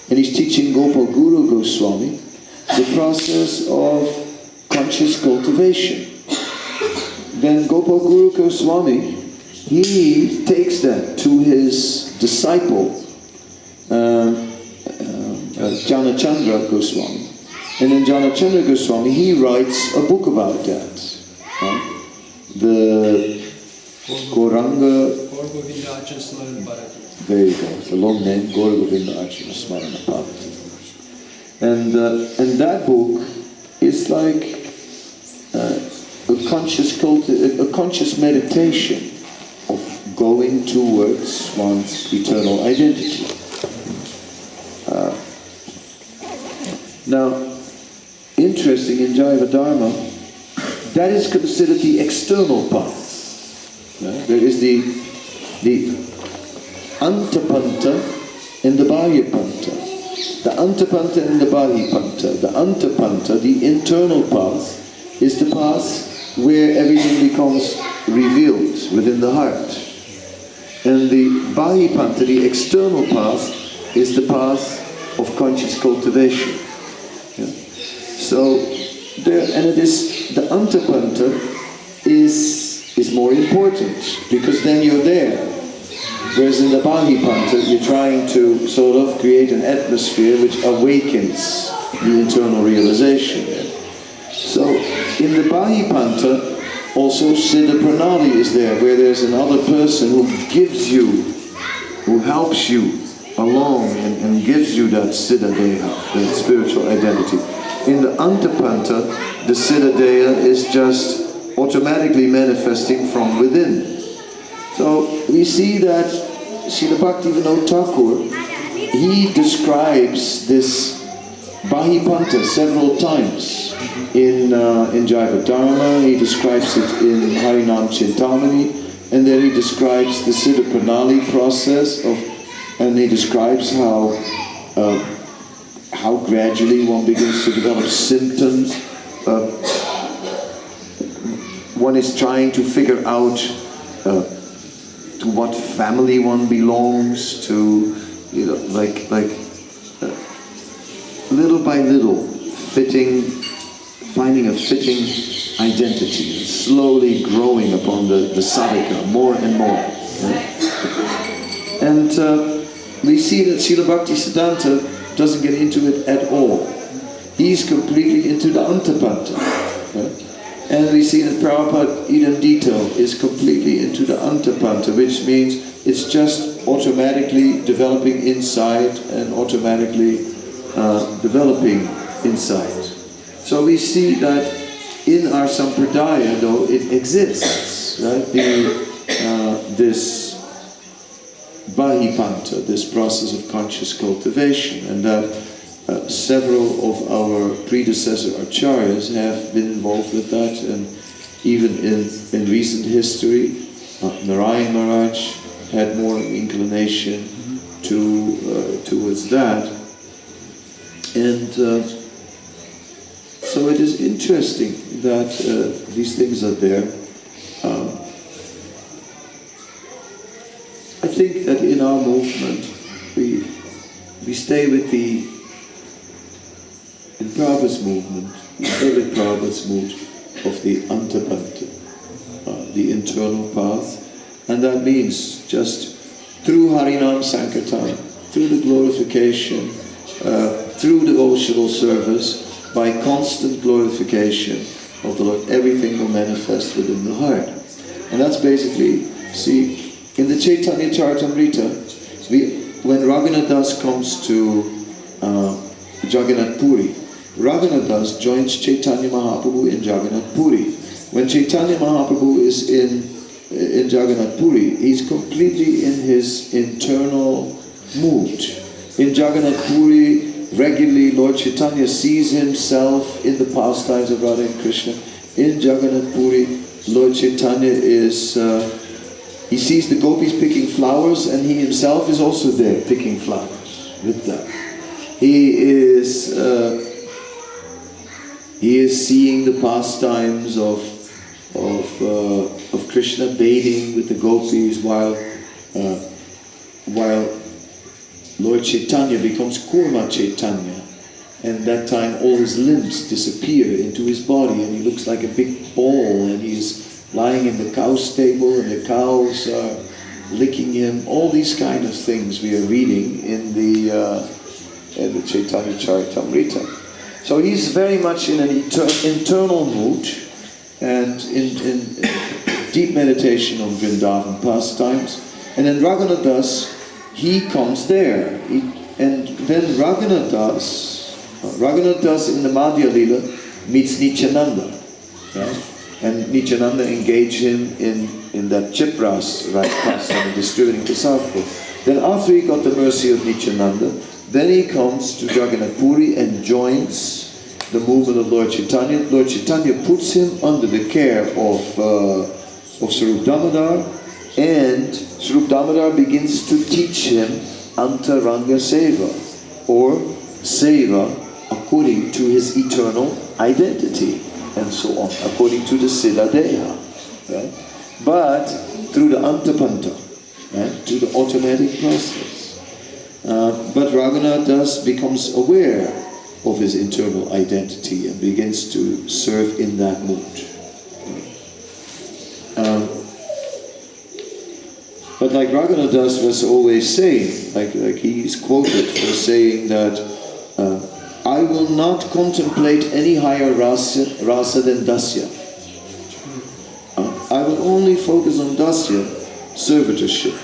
and he's teaching Gopal Guru Goswami the process of conscious cultivation. Then Gopal Guru Goswami, he takes that to his disciple, Janachandra Goswami. And then Janachandra Goswami, he writes a book about that. The Gauranga... There you go, it's a long name, Gaura Govinda Archana Smarana Parvati. And that book is like a conscious meditation of going towards one's eternal identity. Now, interesting in Jaiva Dharma, that is considered the external path. There is the Antapanta and the Bahyapanta. The Antapanta and the Bahyapanta. The Antapanta, the internal path, is the path where everything becomes revealed within the heart. And the Bahyapanta, the external path, is the path of conscious cultivation. Yeah. So, and it is, the Antapanta is more important, because then you're there. Whereas in the Bahyapanta, you're trying to sort of create an atmosphere which awakens the internal realization. So, in the Bahyapanta, also Siddha Pranali is there, where there's another person who gives you, who helps you along and gives you that Siddha Deha, that spiritual identity. In the Antapanta, the Siddha Deha is just automatically manifesting from within. So we see that Srila Bhaktivinoda Thakur, he describes this Bahyapanta several times. In Jaiva Dharma, he describes it in Harinam Chintamani, and then he describes the Siddha Pranali process and he describes how gradually one begins to develop symptoms. One is trying to figure out to what family one belongs to, like little by little, finding a fitting identity, and slowly growing upon the sadhaka more and more. Right? And we see that Srila Bhaktisiddhanta doesn't get into it at all. He's completely into the Antapanta. Right? And we see that Prabhupada, idem dito, is completely into the Antapanta, which means it's just automatically developing inside and automatically developing inside. So we see that in our Sampradaya, though, it exists, right? This Bahyapanta, this process of conscious cultivation, and that several of our predecessor acharyas have been involved with that, and even in recent history, Narayan Maharaj had more inclination towards that. And so it is interesting that these things are there. I think that in our movement, we stay with in Prabhupada's movement, we stay with Prabhupada's mood of the Antapanta, the internal path, and that means just through Harinam Sankirtan, through the glorification, through devotional service, by constant glorification of the Lord, everything will manifest within the heart. And that's basically, see, in the Caitanya-caritamrita, when Raghunath Das comes to Jagannath Puri, Raghunath Das joins Chaitanya Mahaprabhu in Jagannath Puri. When Chaitanya Mahaprabhu is in Jagannath Puri, he's completely in his internal mood. In Jagannath Puri, regularly Lord Chaitanya sees himself in the pastimes of Radha and Krishna. In Jagannath Puri, Lord Chaitanya is, he sees the gopis picking flowers, and he himself is also there picking flowers with them. He is seeing the pastimes of Krishna bathing with the gopis while Lord Chaitanya becomes Kurma Chaitanya, and that time all his limbs disappear into his body, and he looks like a big ball, and he's lying in the cow stable, and the cows are licking him. All these kind of things we are reading in the Caitanya-caritamrita. So he's very much in an internal mood, and in deep meditation on Vrindavan pastimes. And then Raghunath Das, he comes there, and then Raghunath Das in the Madhya Lila meets Nityananda, right? And Nityananda engaged him in that chipras, right, pastime, distributing prasad. Then after he got the mercy of Nityananda, then he comes to Jagannath Puri and joins the movement of Lord Chaitanya. Lord Chaitanya puts him under the care of Sarup Damodar, And Sri Damodar begins to teach him Antaranga Seva, or Seva according to his eternal identity, and so on, according to the Siddha Deha. Right? But through the Antapanta, right? Through the automatic process. But Raghunath Das becomes aware of his internal identity and begins to serve in that mood. But like Raghunath Das was always saying, like he's quoted for saying that I will not contemplate any higher rasa than dasya. I will only focus on dasya, servitorship,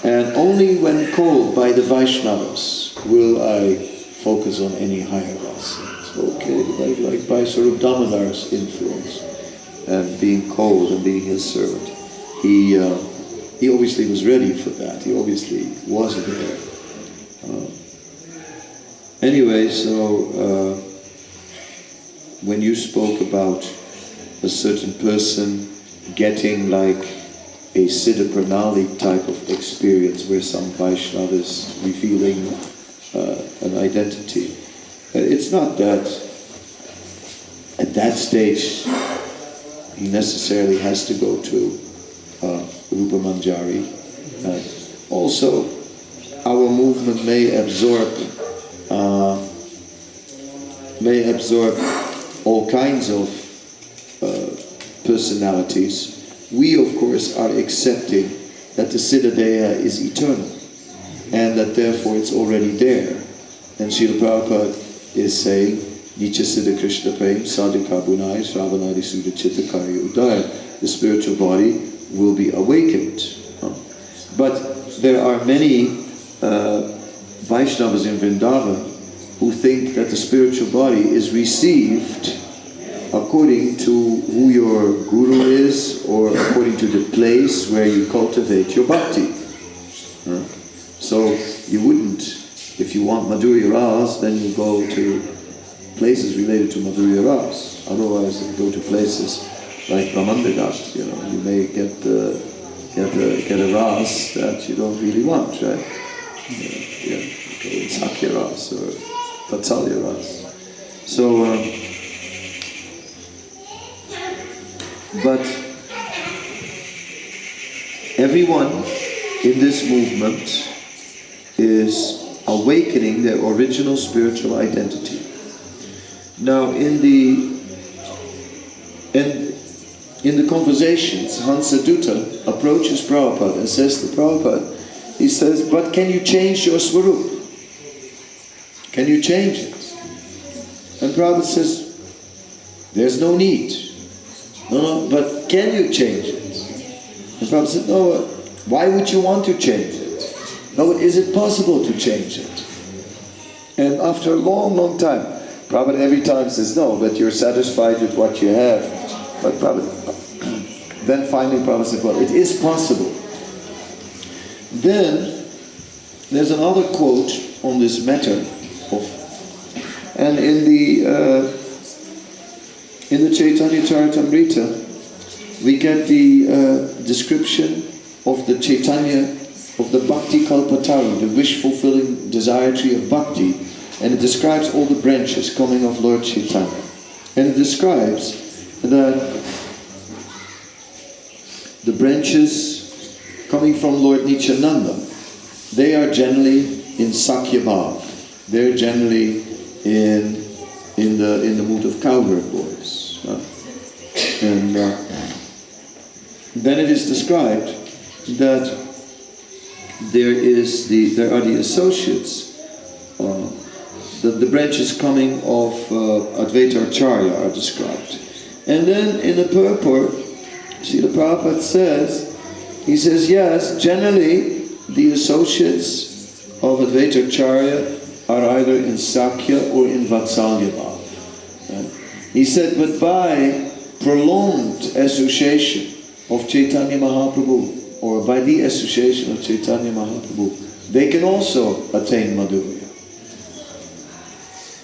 and only when called by the Vaishnavas will I focus on any higher rasa. So, okay, like by sort of Damodar's influence and being called and being his servant, he obviously was ready for that. He obviously was there. Anyway, so when you spoke about a certain person getting like a Siddha Pranali type of experience where some Vaishnava is revealing an identity, it's not that at that stage he necessarily has to go to Rupa Manjari. Also, our movement may absorb all kinds of personalities. We, of course, are accepting that the Siddha Deha is eternal and that therefore it's already there. And Srila Prabhupada is saying, Nicha Siddha Krishna Prem Sadhika Bunai Shravanadi Sudha Chitta Karya Udaya. The spiritual body will be awakened. But there are many Vaishnavas in Vrindavan who think that the spiritual body is received according to who your guru is or according to the place where you cultivate your bhakti. So you wouldn't, if you want Madhurya Ras, then you go to places related to Madhurya Ras. Otherwise you go to places like Brahmandagat, you may get a ras that you don't really want, right? It's Sakya Ras or Vatsalya Ras. So, but everyone in this movement is awakening their original spiritual identity. Now, in the conversations, Hansadutta approaches Prabhupada and says to Prabhupada, he says, but can you change your swarup? Can you change it? And Prabhupada says, there's no need. No, but can you change it? And Prabhupada said, no, why would you want to change it? No, is it possible to change it? And after a long, long time, Prabhupada every time says, no, but you're satisfied with what you have. But then finally Prabhupada said, well, it is possible. Then there's another quote on this matter, and in the Caitanya-caritamrita we get the description of the Chaitanya, of the Bhakti Kalpataru, the wish-fulfilling desire tree of Bhakti, and it describes all the branches coming of Lord Chaitanya. And it describes that the branches coming from Lord Nityananda, they are generally in Sakya Bhav. They're generally in the mood of cowherd boys. And then it is described that there are the associates, the branches coming of Advaita Acharya are described. And then in the purport, Srila Prabhupada says, he says, yes, generally the associates of Advaita Acharya are either in Sakya or in Vatsalya Bhav. Right? He said, but by prolonged association of Chaitanya Mahaprabhu, or by the association of Chaitanya Mahaprabhu, they can also attain Madhurya.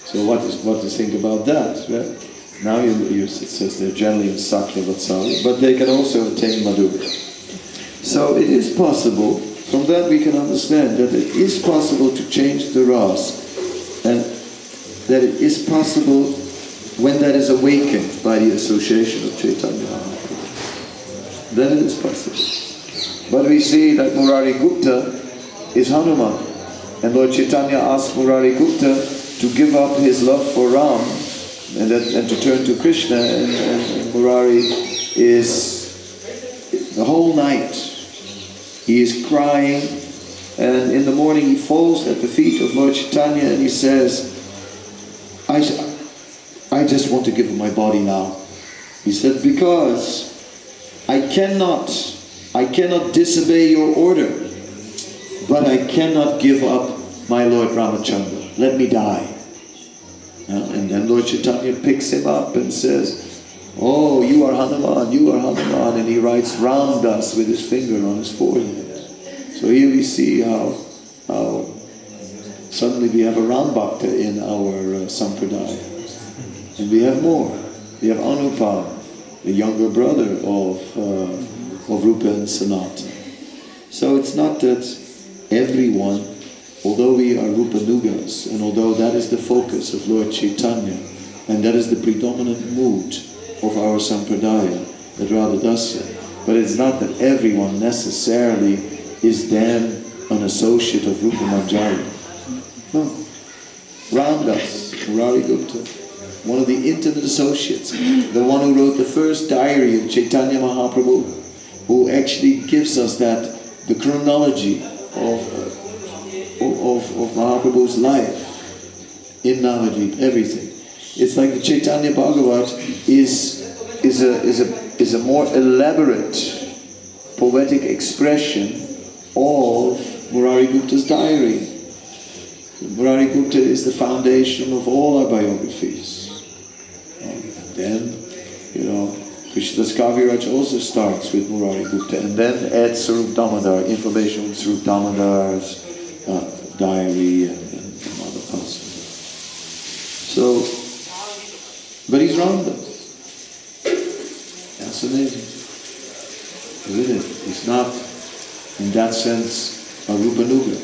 So what do you think about that? Right? Now it says they're generally in Sakya Vatsalya, but they can also attain Madhurya. So it is possible, from that we can understand that it is possible to change the ras, and that it is possible when that is awakened by the association of Chaitanya Mahaprabhu. Then it is possible. But we see that Murari Gupta is Hanuman, and Lord Chaitanya asked Murari Gupta to give up his love for Ram and to turn to Krishna, and Murari is the whole night he is crying, and in the morning he falls at the feet of Lord Chaitanya and he says, I just want to give up my body now. He said, because I cannot disobey your order, but I cannot give up my Lord Ramachandra. Let me die. And then Lord Chaitanya picks him up and says, oh, you are Hanuman, and he writes Ramdas with his finger on his forehead. So here we see how suddenly we have a Ram Bhakta in our Sampradaya. And we have more. We have Anupam, the younger brother of Rupa and Sanatana. So it's not that everyone, although we are Rupanugas, and although that is the focus of Lord Chaitanya, and that is the predominant mood of our Sampradaya, that Radha Dasya, but it's not that everyone necessarily is then an associate of Rupa Manjari. No. Ramdas, Murari Gupta, one of the intimate associates, the one who wrote the first diary of Chaitanya Mahaprabhu, who actually gives us the chronology of Mahaprabhu's life in Navadvip, everything. It's like the Chaitanya Bhagavat is a more elaborate poetic expression of Murari Gupta's diary. Murari Gupta is the foundation of all our biographies. And then, Krishnadas Kaviraj also starts with Murari Gupta, and then adds Sarup Damodar, information on Sarup Damodar's diary and other passages. So, but he's Ramdas. That's amazing. Isn't it? He's not, in that sense, a Rupanuga.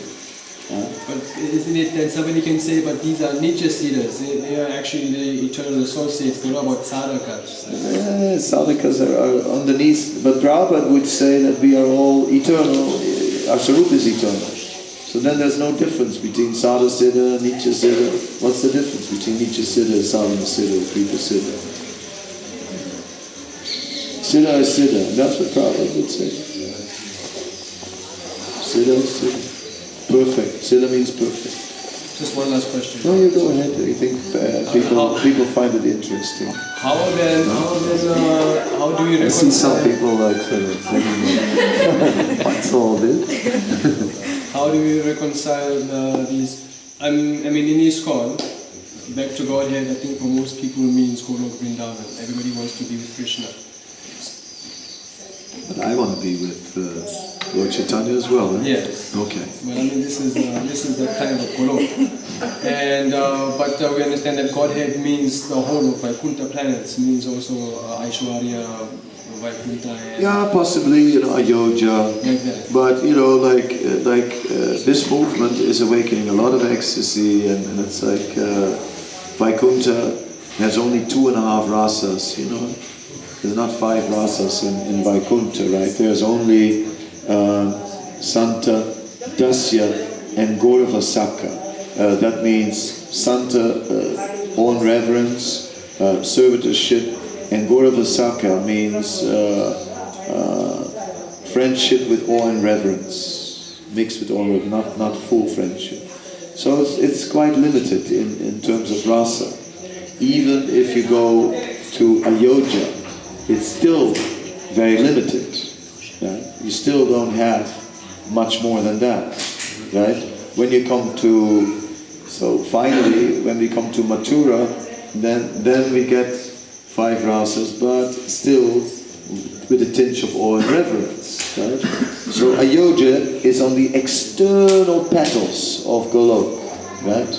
But isn't it that somebody can say, but these are Nitya Siddhas, they are actually the eternal associates, they're not about sadhakas. Sadhakas are underneath, but Prabhupada would say that we are all eternal, our Sarup is eternal. So then there's no difference between Sadha Siddha and Nitya Siddha. What's the difference between Nitya Siddha, Sadhana Siddha, Kripa Siddha? Siddha is Siddha, and that's what Prabhupada would say. Siddha is Siddha. Perfect. Siddha means perfect. Just one last question. No, you go ahead. I think people find it interesting. How do you reconcile? I see some people like thinking, what's all this? How do you reconcile these? I mean, in ISKCON, back to Godhead, I think for most people means Golok Vrindavan. Everybody wants to be with Krishna. But I want to be with Lord Chaitanya as well, eh? Yes. Okay. But I mean, this is the kind of a Golok. And but we understand that Godhead means the whole of Vaikuntha planets, means also Aishwarya, Vaikuntha. And Yeah, possibly, Ayodhya. like that. But this movement is awakening a lot of ecstasy, and it's like Vaikuntha has only 2.5 rasas, There's not 5 rasas in Vaikuntha, right? There's only Santa, Dasya, and Gauravasaka. That means Santa, awe and reverence, servitorship, and Gauravasaka means friendship with awe and reverence, mixed with awe and reverence, not full friendship. So it's quite limited in terms of rasa. Even if you go to Ayodhya, it's still very limited. Right? You still don't have much more than that, right? When you come to, finally, when we come to Mathura, then we get 5 rasas, but still with a tinge of awe and reverence, right? So Ayodhya is on the external petals of Golok, right?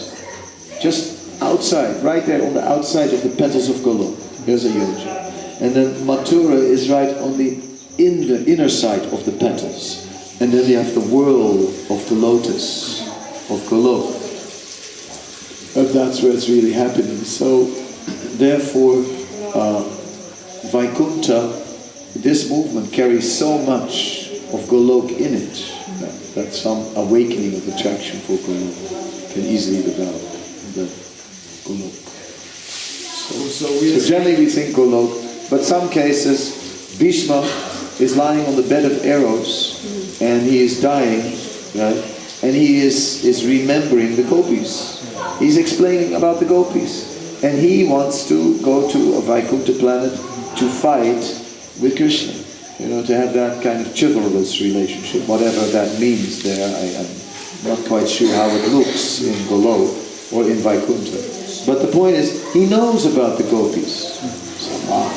Just outside, right there on the outside of the petals of Golok. There's Ayodhya. And then Mathura is right on the in the inner side of the petals. And then you have the whirl of the lotus, of Golok. And that's where it's really happening. So, therefore, Vaikuntha, this movement carries so much of Golok in it that some awakening of attraction for Golok can easily develop in the Golok. So generally we think Golok, but some cases Bhishma is lying on the bed of arrows and he is dying, right? And he is remembering the gopis. He's explaining about the gopis. And he wants to go to a Vaikuntha planet to fight with Krishna. You know, to have that kind of chivalrous relationship, whatever that means there. I'm not quite sure how it looks in Golok or in Vaikuntha. But the point is, he knows about the gopis. So,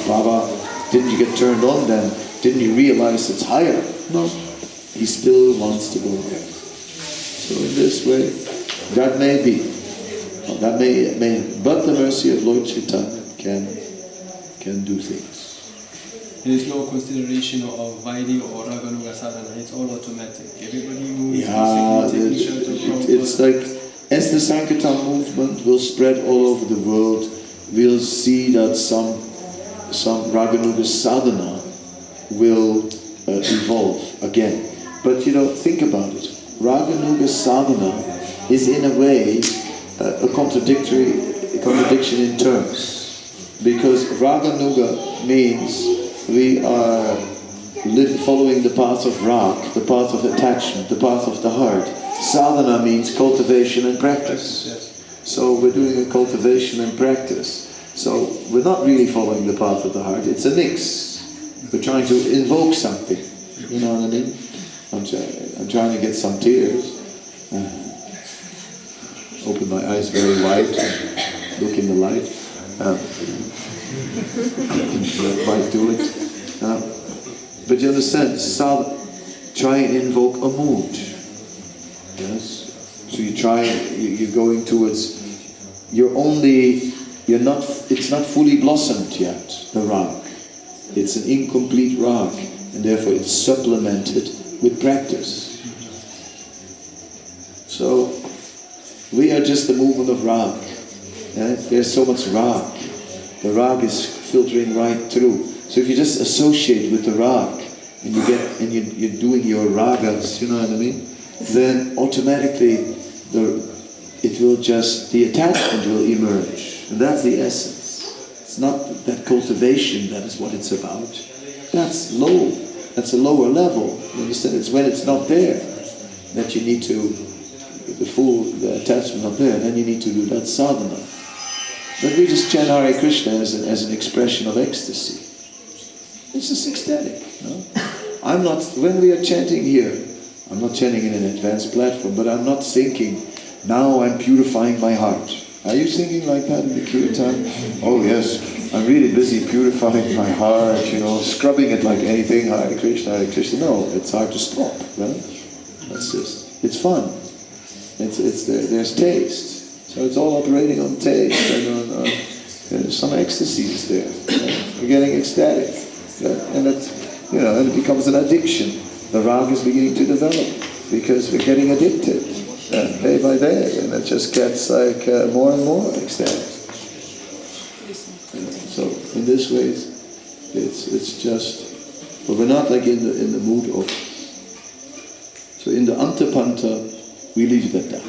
Baba, didn't you get turned on then? Didn't you realize it's higher? No. He still wants to go there. So in this way, that may be. That may, but the mercy of Lord Chaitanya can do things. There is no consideration of Vaidhi or Raganuga sadhana. It's all automatic. Everybody moves. It's like as the Sankirtan movement will spread all over the world, we'll see that some Raganuga sadhana will evolve again. But you know, think about it. Raganuga sadhana is in a way a contradiction in terms, because Raganuga means we are following the path of rag, the path of attachment, the path of the heart. Sadhana means cultivation and practice. So we're doing a cultivation and practice. So we're not really following the path of the heart. It's a mix. We're trying to invoke something. You know what I mean? I'm trying to get some tears. Open my eyes very wide, look in the light. Might do it. But you understand, try and invoke a mood. Yes? So you're going towards, it's not fully blossomed yet, the rag. It's an incomplete rag, and therefore it's supplemented with practice. So, we are just the movement of rag. There's so much rag. The rag is filtering right through. So if you just associate with the rag and you're doing your ragas, you know what I mean? Then automatically the attachment will emerge. And that's the essence. It's not that cultivation that is what it's about. That's low. That's a lower level. You understand? It's when it's not there that you need to, the attachment not there, then you need to do that sadhana. But we just chant Hare Krishna as an expression of ecstasy. It's just ecstatic. No? When we are chanting here, I'm not chanting in an advanced platform, but I'm not thinking, now I'm purifying my heart. Are you thinking like that in the kirtan? Oh yes, I'm really busy purifying my heart, scrubbing it like anything, Hare Krishna, Hare Krishna. No, it's hard to stop, right? It's fun. There's taste. So it's all operating on taste and on there's some ecstasies there. We're getting ecstatic. And it becomes an addiction. The rag is beginning to develop because we're getting addicted day by day, and it just gets like more and more ecstatic. So in this way, it's just, but we're not like in the mood of. So in the Antapanta, we leave it at that.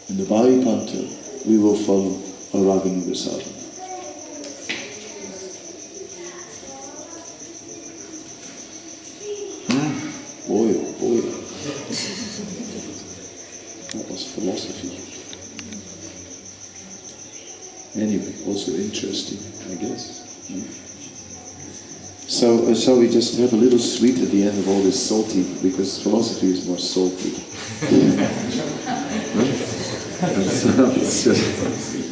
In the Bhagavata, we will follow a Raganuga sadhana. Boy, oh boy. That was philosophy. Anyway, also interesting, I guess. So we just have a little sweet at the end of all this salty, because philosophy is more salty. It's just